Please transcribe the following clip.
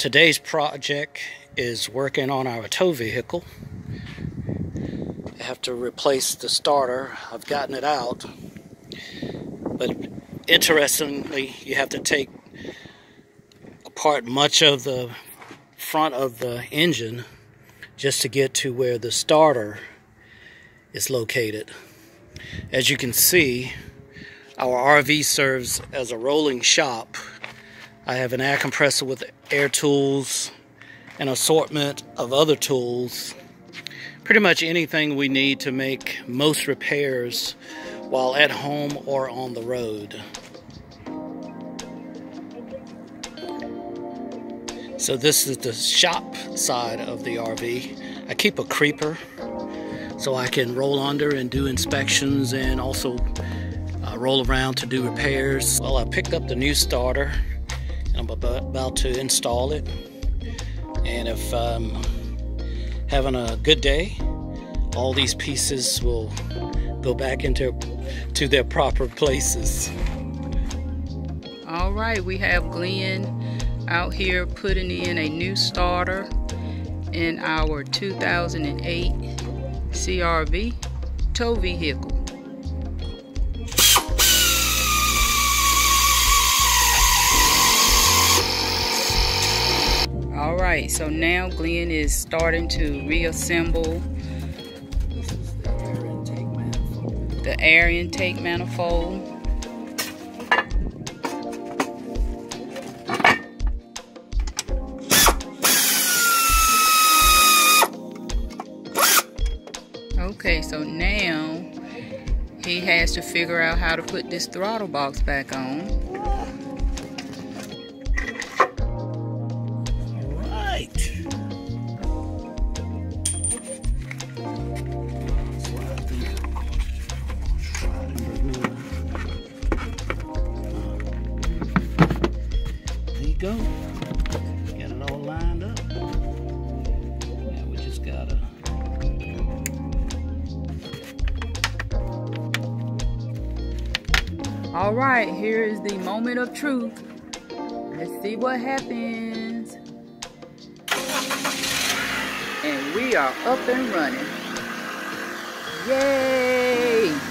Today's project is working on our tow vehicle. I have to replace the starter. I've gotten it out, but interestingly, you have to take apart much of the front of the engine just to get to where the starter is located. As you can see, our RV serves as a rolling shop. I have an air compressor with air tools, an assortment of other tools, pretty much anything we need to make most repairs while at home or on the road. So this is the shop side of the RV. I keep a creeper so I can roll under and do inspections and also roll around to do repairs. Well, I picked up the new starter. I'm about to install it, and if I'm having a good day, all these pieces will go back into their proper places. All right, we have Glenn out here putting in a new starter in our 2008 CRV tow vehicle. Alright, so now Glenn is starting to reassemble the air intake manifold. Okay, so now he has to figure out how to put this throttle box back on. Go. Get it all lined up. Now we just gotta. All right, here is the moment of truth. Let's see what happens. And we are up and running. Yay!